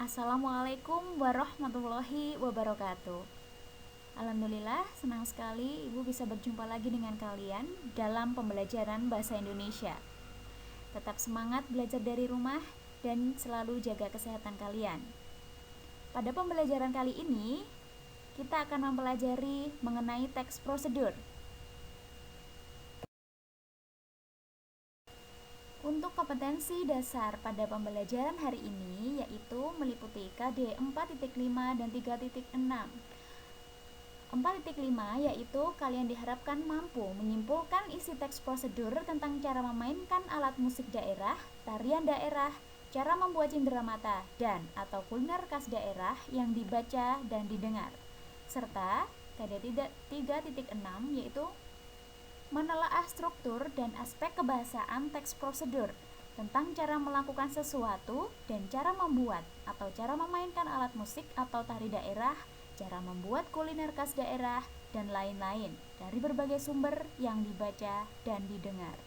Assalamualaikum warahmatullahi wabarakatuh. Alhamdulillah, senang sekali Ibu bisa berjumpa lagi dengan kalian dalam pembelajaran bahasa Indonesia. Tetap semangat belajar dari rumah dan selalu jaga kesehatan kalian. Pada pembelajaran kali ini, kita akan mempelajari mengenai teks prosedur. Untuk kompetensi dasar pada pembelajaran hari ini yaitu meliputi KD 4.5 dan 3.6. 4.5 yaitu kalian diharapkan mampu menyimpulkan isi teks prosedur tentang cara memainkan alat musik daerah, tarian daerah, cara membuat cenderamata, dan atau kuliner khas daerah yang dibaca dan didengar. Serta KD 3.6 yaitu menelaah struktur dan aspek kebahasaan teks prosedur tentang cara melakukan sesuatu dan cara membuat atau cara memainkan alat musik atau tari daerah, cara membuat kuliner khas daerah, dan lain-lain dari berbagai sumber yang dibaca dan didengar.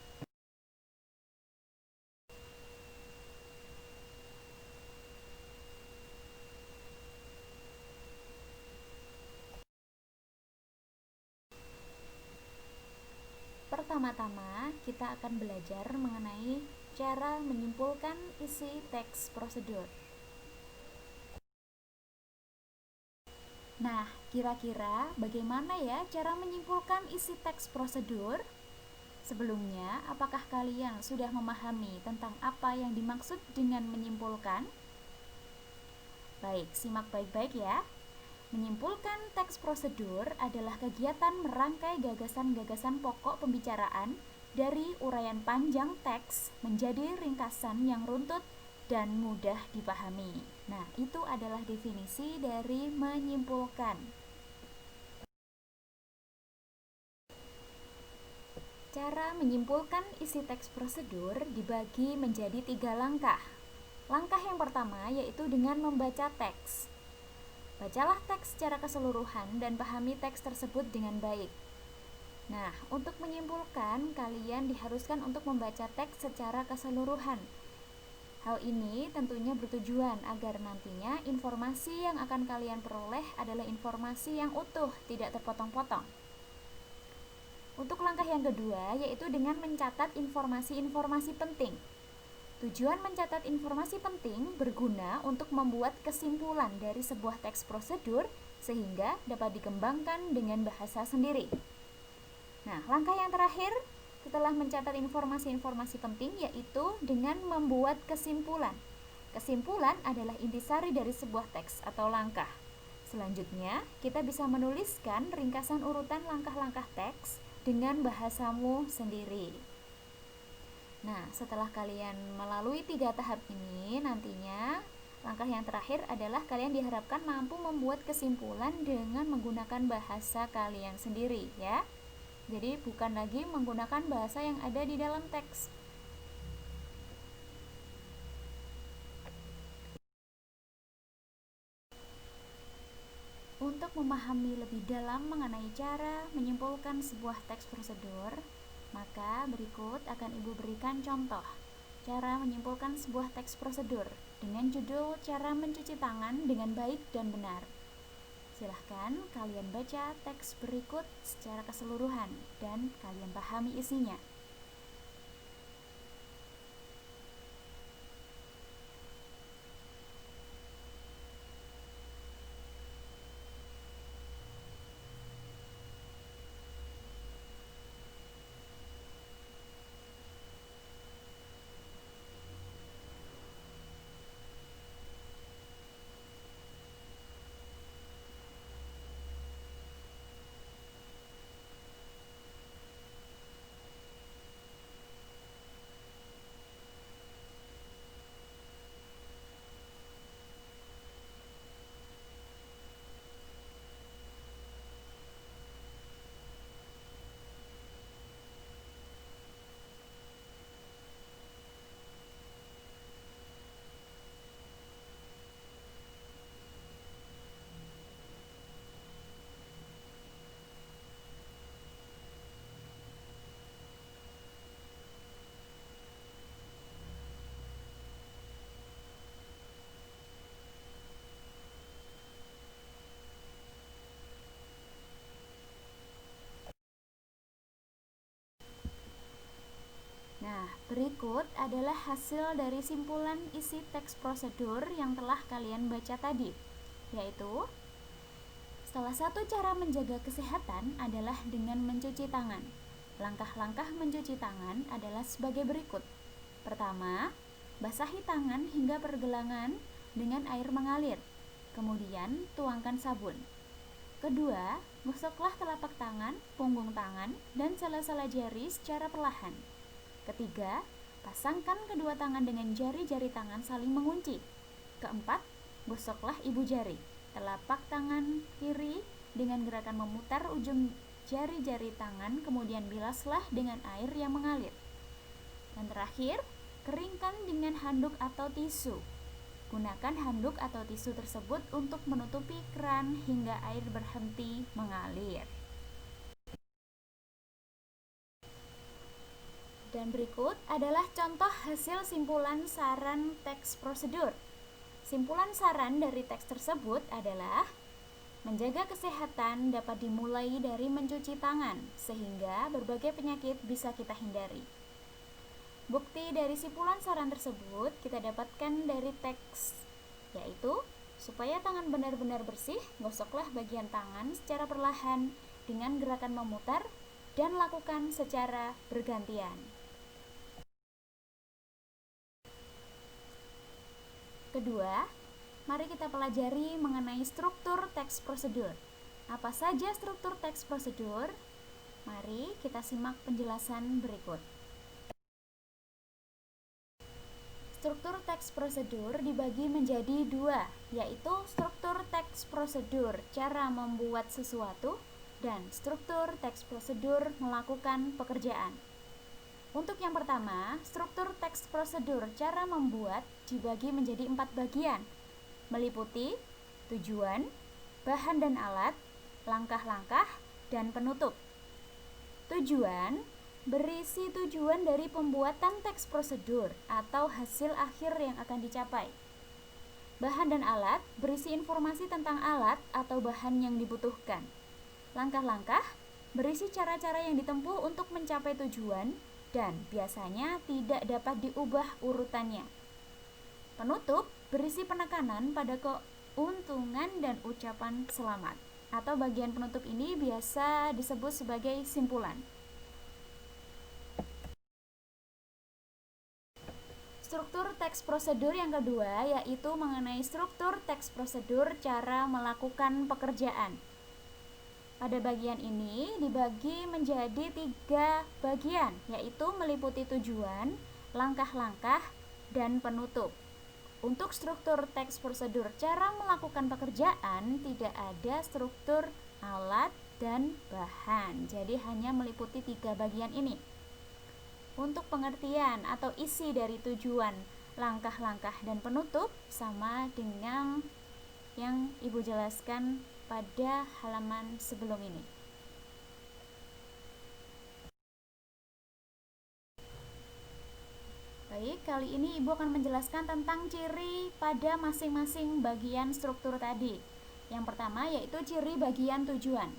Pertama-tama, kita akan belajar mengenai cara menyimpulkan isi teks prosedur. Nah, kira-kira bagaimana ya cara menyimpulkan isi teks prosedur? Sebelumnya, apakah kalian sudah memahami tentang apa yang dimaksud dengan menyimpulkan? Baik, simak baik-baik ya. Menyimpulkan teks prosedur adalah kegiatan merangkai gagasan-gagasan pokok pembicaraan dari uraian panjang teks menjadi ringkasan yang runtut dan mudah dipahami. Nah, itu adalah definisi dari menyimpulkan. Cara menyimpulkan isi teks prosedur dibagi menjadi 3 langkah. Langkah yang pertama yaitu dengan membaca teks. Bacalah teks secara keseluruhan dan pahami teks tersebut dengan baik. Nah, untuk menyimpulkan, kalian diharuskan untuk membaca teks secara keseluruhan. Hal ini tentunya bertujuan agar nantinya informasi yang akan kalian peroleh adalah informasi yang utuh, tidak terpotong-potong. Untuk langkah yang kedua, yaitu dengan mencatat informasi-informasi penting. Tujuan mencatat informasi penting berguna untuk membuat kesimpulan dari sebuah teks prosedur sehingga dapat dikembangkan dengan bahasa sendiri. Nah, langkah yang terakhir setelah mencatat informasi-informasi penting yaitu dengan membuat kesimpulan. Kesimpulan adalah intisari dari sebuah teks atau langkah. Selanjutnya, kita bisa menuliskan ringkasan urutan langkah-langkah teks dengan bahasamu sendiri. Nah, setelah kalian melalui 3 tahap ini, nantinya langkah yang terakhir adalah kalian diharapkan mampu membuat kesimpulan dengan menggunakan bahasa kalian sendiri ya. Jadi bukan lagi menggunakan bahasa yang ada di dalam teks. Untuk memahami lebih dalam mengenai cara menyimpulkan sebuah teks prosedur, maka berikut akan Ibu berikan contoh cara menyimpulkan sebuah teks prosedur dengan judul cara mencuci tangan dengan baik dan benar. Silahkan kalian baca teks berikut secara keseluruhan dan kalian pahami isinya. Berikut adalah hasil dari simpulan isi teks prosedur yang telah kalian baca tadi, yaitu salah satu cara menjaga kesehatan adalah dengan mencuci tangan. Langkah-langkah mencuci tangan adalah sebagai berikut. Pertama, basahi tangan hingga pergelangan dengan air mengalir. Kemudian, tuangkan sabun. Kedua, gosoklah telapak tangan, punggung tangan, dan sela-sela jari secara perlahan. Ketiga, pasangkan kedua tangan dengan jari-jari tangan saling mengunci. Keempat, gosoklah ibu jari, telapak tangan kiri dengan gerakan memutar ujung jari-jari tangan, kemudian bilaslah dengan air yang mengalir. Dan terakhir, keringkan dengan handuk atau tisu. Gunakan handuk atau tisu tersebut untuk menutupi keran hingga air berhenti mengalir. Dan berikut adalah contoh hasil simpulan saran teks prosedur. Simpulan saran dari teks tersebut adalah menjaga kesehatan dapat dimulai dari mencuci tangan, sehingga berbagai penyakit bisa kita hindari. Bukti dari simpulan saran tersebut kita dapatkan dari teks, yaitu supaya tangan benar-benar bersih, gosoklah bagian tangan secara perlahan dengan gerakan memutar dan lakukan secara bergantian. Kedua, mari kita pelajari mengenai struktur teks prosedur. Apa saja struktur teks prosedur? Mari kita simak penjelasan berikut. Struktur teks prosedur dibagi menjadi dua, yaitu struktur teks prosedur cara membuat sesuatu dan struktur teks prosedur melakukan pekerjaan. Untuk yang pertama, struktur teks prosedur cara membuat dibagi menjadi 4 bagian, meliputi tujuan, bahan dan alat, langkah-langkah, dan penutup. Tujuan berisi tujuan dari pembuatan teks prosedur atau hasil akhir yang akan dicapai. Bahan dan alat berisi informasi tentang alat atau bahan yang dibutuhkan. Langkah-langkah berisi cara-cara yang ditempuh untuk mencapai tujuan dan biasanya tidak dapat diubah urutannya. Penutup berisi penekanan pada keuntungan dan ucapan selamat, atau bagian penutup ini biasa disebut sebagai simpulan. Struktur teks prosedur yang kedua yaitu mengenai struktur teks prosedur cara melakukan pekerjaan. Pada bagian ini dibagi menjadi 3 bagian, yaitu meliputi tujuan, langkah-langkah, dan penutup. Untuk struktur teks prosedur cara melakukan pekerjaan tidak ada struktur alat dan bahan, jadi hanya meliputi 3 bagian ini. Untuk pengertian atau isi dari tujuan, langkah-langkah, dan penutup sama dengan yang Ibu jelaskan pada halaman sebelum ini. Baik, kali ini Ibu akan menjelaskan tentang ciri pada masing-masing bagian struktur tadi. Yang pertama yaitu ciri bagian tujuan.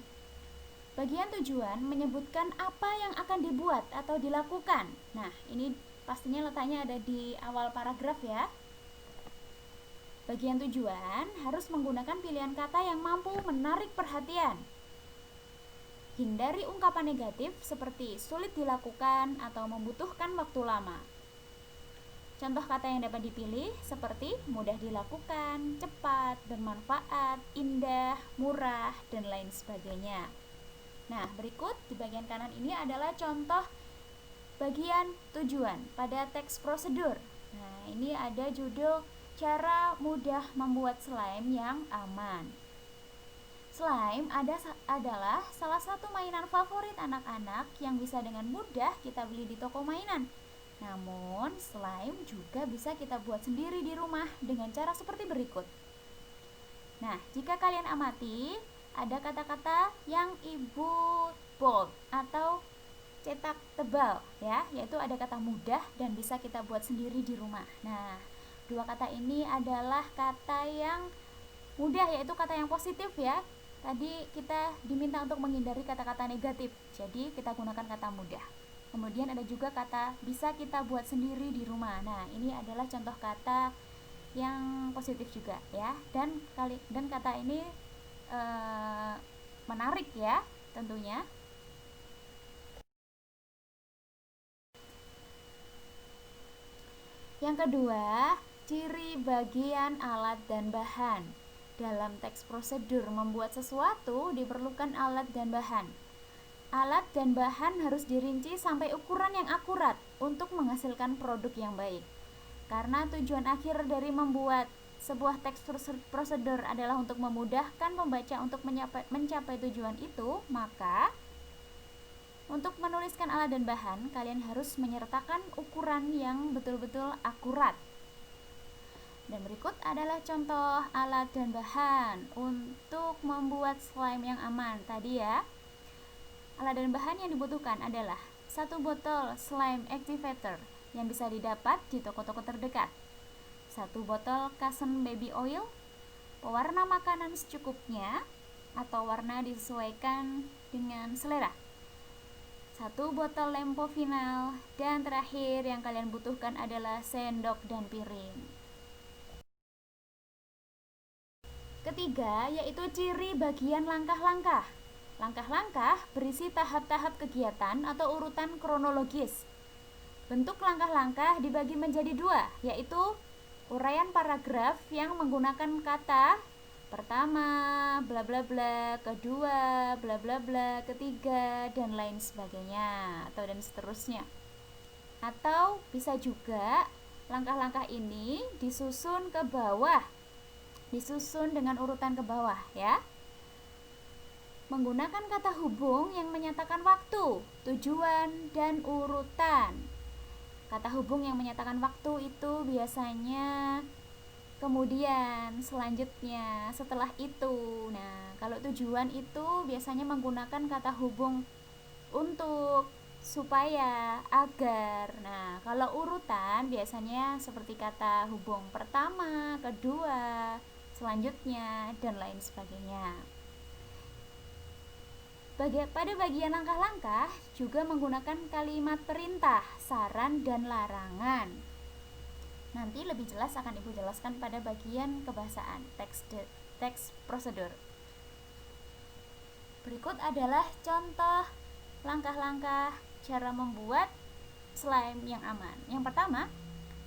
Bagian tujuan menyebutkan apa yang akan dibuat atau dilakukan. Nah, ini pastinya letaknya ada di awal paragraf ya. Bagian tujuan harus menggunakan pilihan kata yang mampu menarik perhatian. Hindari ungkapan negatif seperti sulit dilakukan atau membutuhkan waktu lama. Contoh kata yang dapat dipilih seperti mudah dilakukan, cepat, bermanfaat, indah, murah, dan lain sebagainya. Nah, berikut di bagian kanan ini adalah contoh bagian tujuan pada teks prosedur. Nah, ini ada judul cara mudah membuat slime yang aman. Slime adalah salah satu mainan favorit anak-anak yang bisa dengan mudah kita beli di toko mainan. Namun, slime juga bisa kita buat sendiri di rumah dengan cara seperti berikut. Nah, jika kalian amati, ada kata-kata yang Ibu bold atau cetak tebal ya, yaitu ada kata mudah dan bisa kita buat sendiri di rumah. Nah, dua kata ini adalah kata yang mudah, yaitu kata yang positif ya. Tadi kita diminta untuk menghindari kata-kata negatif, jadi kita gunakan kata mudah. Kemudian ada juga kata bisa kita buat sendiri di rumah. Nah, ini adalah contoh kata yang positif juga ya. Dan kata ini menarik ya tentunya. Yang kedua, ciri bagian alat dan bahan. Dalam teks prosedur membuat sesuatu diperlukan alat dan bahan. Alat dan bahan harus dirinci sampai ukuran yang akurat untuk menghasilkan produk yang baik. Karena tujuan akhir dari membuat sebuah teks prosedur adalah untuk memudahkan pembaca untuk mencapai tujuan itu, maka untuk menuliskan alat dan bahan, kalian harus menyertakan ukuran yang betul-betul akurat. Dan berikut adalah contoh alat dan bahan untuk membuat slime yang aman. Tadi ya, alat dan bahan yang dibutuhkan adalah 1 botol slime activator yang bisa didapat di toko-toko terdekat, 1 botol Kasen baby oil, pewarna makanan secukupnya atau warna disesuaikan dengan selera, 1 botol lempo final, dan terakhir yang kalian butuhkan adalah sendok dan piring. Ketiga, yaitu ciri bagian langkah-langkah. Langkah-langkah berisi tahap-tahap kegiatan atau urutan kronologis. Bentuk langkah-langkah dibagi menjadi 2, yaitu uraian paragraf yang menggunakan kata pertama, bla bla bla, kedua, bla bla bla, ketiga, dan lain sebagainya, atau dan seterusnya. Atau bisa juga langkah-langkah ini disusun ke bawah, disusun dengan urutan ke bawah ya. Menggunakan kata hubung yang menyatakan waktu, tujuan, dan urutan. Kata hubung yang menyatakan waktu itu biasanya kemudian, selanjutnya, setelah itu. Nah, kalau tujuan itu biasanya menggunakan kata hubung untuk, supaya, agar. Nah, kalau urutan biasanya seperti kata hubung pertama, kedua, selanjutnya, dan lain sebagainya. Pada bagian langkah-langkah juga menggunakan kalimat perintah, saran, dan larangan. Nanti lebih jelas akan Ibu jelaskan pada bagian kebahasaan teks prosedur. Berikut adalah contoh langkah-langkah cara membuat slime yang aman. Yang pertama,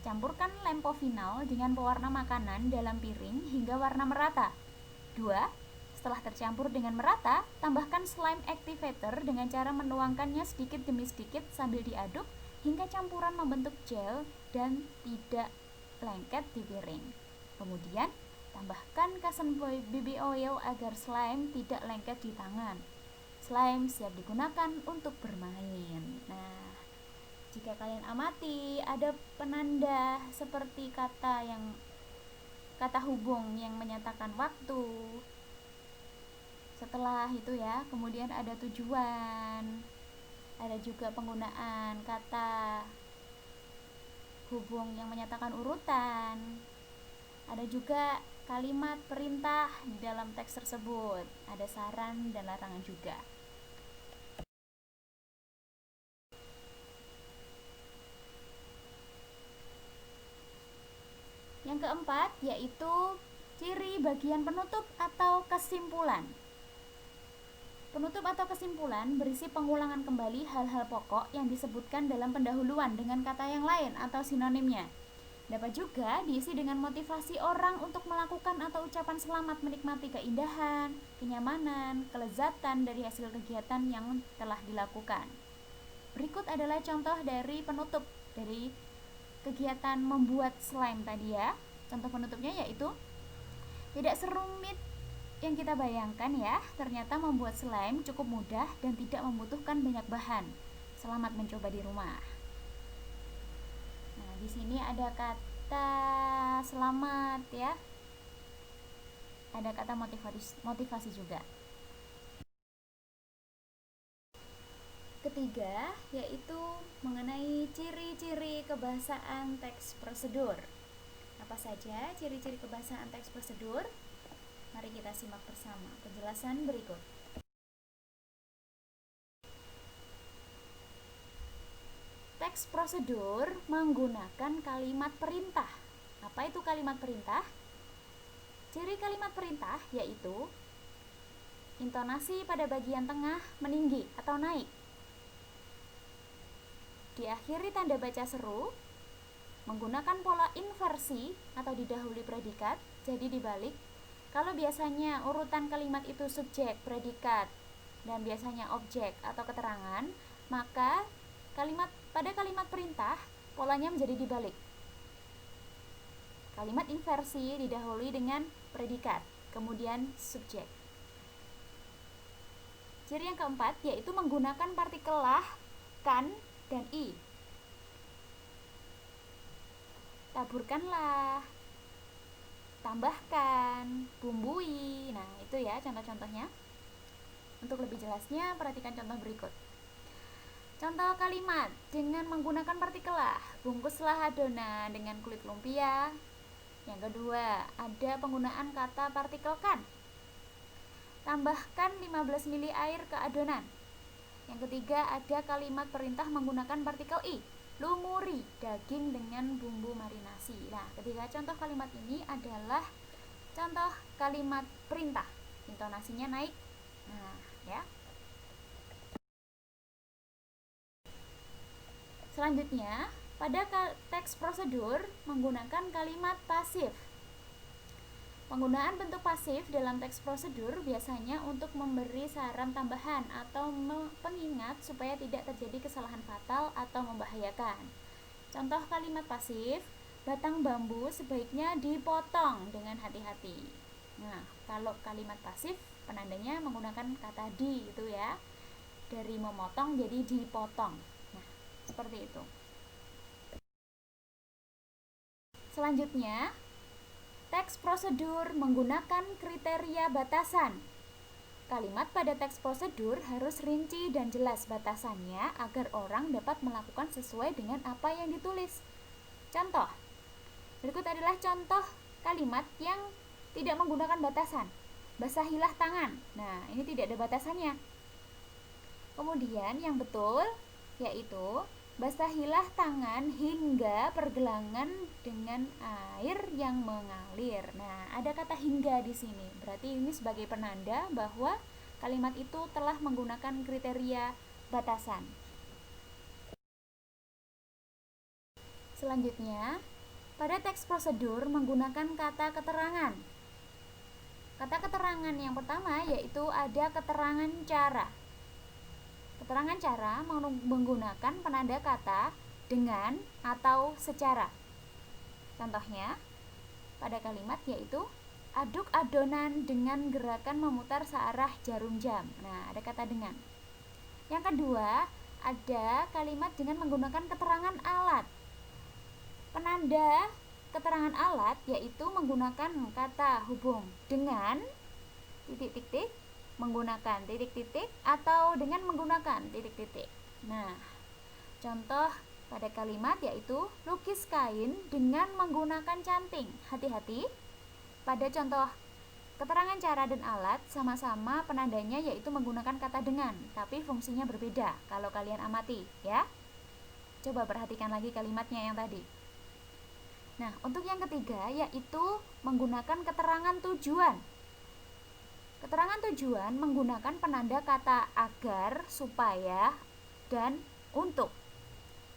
campurkan lempo final dengan pewarna makanan dalam piring hingga warna merata. 2. Setelah tercampur dengan merata, tambahkan slime activator dengan cara menuangkannya sedikit demi sedikit sambil diaduk hingga campuran membentuk gel dan tidak lengket di piring. Kemudian, tambahkan Kasen baby oil agar slime tidak lengket di tangan. Slime siap digunakan untuk bermain. Nah, jika kalian amati, ada penanda seperti kata hubung yang menyatakan waktu. Setelah itu ya, kemudian ada tujuan. Ada juga penggunaan kata hubung yang menyatakan urutan. Ada juga kalimat perintah di dalam teks tersebut. Ada saran dan larangan juga. Yang keempat yaitu ciri bagian penutup atau kesimpulan. Penutup atau kesimpulan berisi pengulangan kembali hal-hal pokok yang disebutkan dalam pendahuluan dengan kata yang lain atau sinonimnya. Dapat juga diisi dengan motivasi orang untuk melakukan atau ucapan selamat menikmati keindahan, kenyamanan, kelezatan dari hasil kegiatan yang telah dilakukan. Berikut adalah contoh dari penutup dari kegiatan membuat slime tadi ya. Contoh penutupnya yaitu tidak serumit yang kita bayangkan ya, ternyata membuat slime cukup mudah dan tidak membutuhkan banyak bahan. Selamat mencoba di rumah. Nah, di sini ada kata selamat ya. Ada kata motivasi juga. Ketiga, yaitu mengenai ciri-ciri kebahasaan teks prosedur. Apa saja ciri-ciri kebahasaan teks prosedur? Mari kita simak bersama penjelasan berikut. teks prosedur menggunakan kalimat perintah. Apa itu kalimat perintah? Ciri kalimat perintah yaitu intonasi pada bagian tengah meninggi atau naik. Diakhiri tanda baca seru, menggunakan pola inversi atau didahului predikat, jadi dibalik. Kalau biasanya urutan kalimat itu subjek, predikat, dan biasanya objek atau keterangan, maka pada kalimat perintah polanya menjadi dibalik. Kalimat inversi didahului dengan predikat, kemudian subjek. Ciri yang keempat yaitu menggunakan partikel lah, kan, dan i. Taburkanlah, tambahkan, bumbui. Nah, itu ya contoh-contohnya. Untuk lebih jelasnya, perhatikan contoh berikut. Contoh kalimat dengan menggunakan partikel lah. Bungkuslah adonan dengan kulit lumpia. Yang kedua, ada penggunaan kata partikel kan. Tambahkan 15 ml air ke adonan. Yang ketiga, ada kalimat perintah menggunakan partikel i. Lumuri daging dengan bumbu marinasi. Nah, ketiga contoh kalimat ini adalah contoh kalimat perintah. Intonasinya naik. Nah, ya. Selanjutnya, pada teks prosedur menggunakan kalimat pasif. Penggunaan bentuk pasif dalam teks prosedur biasanya untuk memberi saran tambahan atau pengingat supaya tidak terjadi kesalahan fatal atau membahayakan. Contoh kalimat pasif, batang bambu sebaiknya dipotong dengan hati-hati. Nah, kalau kalimat pasif penandanya menggunakan kata di itu ya. Dari memotong jadi dipotong. Nah, seperti itu. Selanjutnya, teks prosedur menggunakan kriteria batasan. Kalimat pada teks prosedur harus rinci dan jelas batasannya agar orang dapat melakukan sesuai dengan apa yang ditulis. Contoh, berikut adalah contoh kalimat yang tidak menggunakan batasan. Basahilah tangan. Nah, ini tidak ada batasannya. Kemudian yang betul yaitu basahilah tangan hingga pergelangan dengan air yang mengalir. Nah, ada kata hingga di sini. Berarti ini sebagai penanda bahwa kalimat itu telah menggunakan kriteria batasan. Selanjutnya, pada teks prosedur menggunakan kata keterangan. Kata keterangan yang pertama yaitu ada keterangan cara. Keterangan cara menggunakan penanda kata dengan atau secara. Contohnya pada kalimat yaitu aduk adonan dengan gerakan memutar searah jarum jam. Nah, ada kata dengan. Yang kedua, ada kalimat dengan menggunakan keterangan alat. Penanda keterangan alat yaitu menggunakan kata hubung dengan titik-titik, menggunakan titik-titik, atau dengan menggunakan titik-titik. Nah, contoh pada kalimat yaitu lukis kain dengan menggunakan canting. Hati-hati, pada contoh keterangan cara dan alat sama-sama penandanya yaitu menggunakan kata dengan, tapi fungsinya berbeda kalau kalian amati ya. Coba perhatikan lagi kalimatnya yang tadi. Nah, untuk yang ketiga yaitu menggunakan keterangan tujuan. Keterangan tujuan menggunakan penanda kata agar, supaya, dan untuk.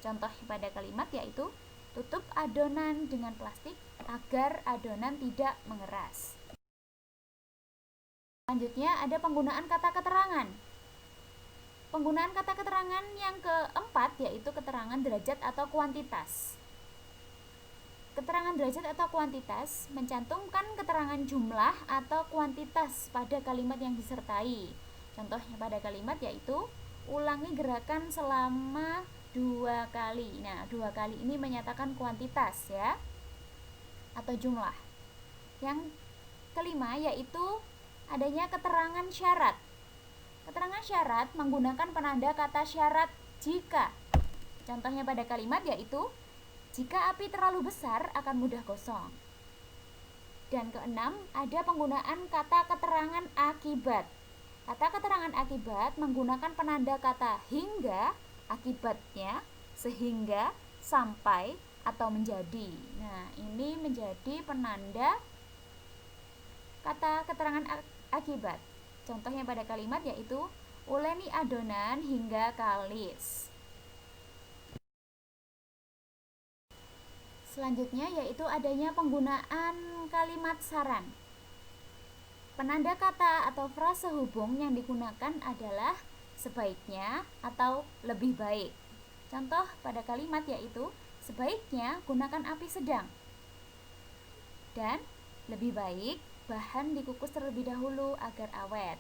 Contoh pada kalimat yaitu tutup adonan dengan plastik agar adonan tidak mengeras. Selanjutnya ada penggunaan kata keterangan. Penggunaan kata keterangan yang keempat yaitu keterangan derajat atau kuantitas. Keterangan derajat atau kuantitas mencantumkan keterangan jumlah atau kuantitas pada kalimat yang disertai. Contohnya pada kalimat yaitu ulangi gerakan selama 2 kali. Nah, 2 kali ini menyatakan kuantitas ya, atau jumlah. Yang kelima yaitu adanya keterangan syarat. Keterangan syarat menggunakan penanda kata syarat jika. Contohnya pada kalimat yaitu jika api terlalu besar akan mudah gosong. Dan keenam, ada penggunaan kata keterangan akibat. Kata keterangan akibat menggunakan penanda kata hingga, akibatnya, sehingga, sampai, atau menjadi. Nah, ini menjadi penanda kata keterangan akibat. Contohnya pada kalimat yaitu uleni adonan hingga kalis. Selanjutnya yaitu adanya penggunaan kalimat saran. Penanda kata atau frase hubung yang digunakan adalah sebaiknya atau lebih baik. Contoh pada kalimat yaitu sebaiknya gunakan api sedang. Dan lebih baik bahan dikukus terlebih dahulu agar awet.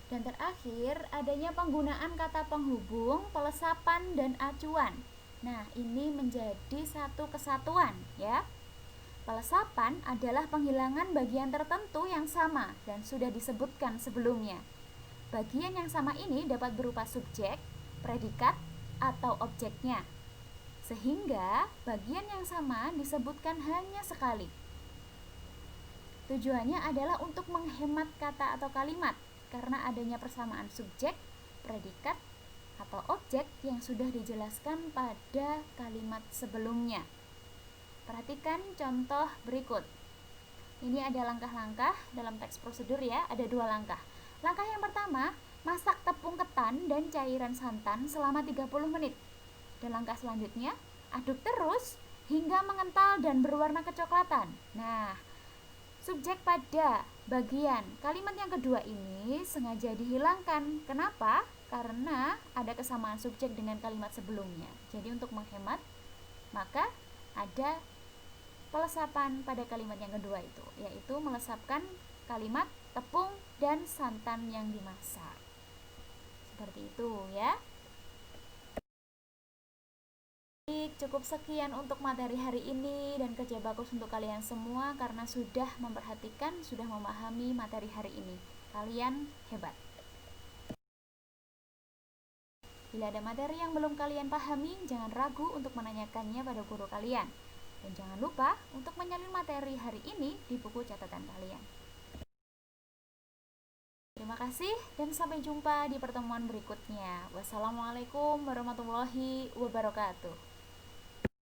Dan terakhir, adanya penggunaan kata penghubung, pelesapan, dan acuan. Nah, ini menjadi satu kesatuan ya. Pelesapan adalah penghilangan bagian tertentu yang sama dan sudah disebutkan sebelumnya. Bagian yang sama ini dapat berupa subjek, predikat, atau objeknya. Sehingga bagian yang sama disebutkan hanya sekali. Tujuannya adalah untuk menghemat kata atau kalimat karena adanya persamaan subjek, predikat, atau objek yang sudah dijelaskan pada kalimat sebelumnya. Perhatikan contoh berikut. Ini ada langkah-langkah dalam teks prosedur ya, ada 2 langkah. Langkah yang pertama, masak tepung ketan dan cairan santan selama 30 menit. Dan langkah selanjutnya, aduk terus hingga mengental dan berwarna kecoklatan. Nah, subjek pada bagian kalimat yang kedua ini sengaja dihilangkan. Kenapa? Karena ada kesamaan subjek dengan kalimat sebelumnya. Jadi untuk menghemat, maka ada pelesapan pada kalimat yang kedua itu, yaitu melesapkan kalimat tepung dan santan yang dimasak. Seperti itu ya. Cukup sekian untuk materi hari ini dan kerja bagus untuk kalian semua karena sudah memperhatikan, sudah memahami materi hari ini. Kalian hebat. Bila ada materi yang belum kalian pahami, jangan ragu untuk menanyakannya pada guru kalian. Dan jangan lupa untuk menyalin materi hari ini di buku catatan kalian. Terima kasih dan sampai jumpa di pertemuan berikutnya. Wassalamualaikum warahmatullahi wabarakatuh.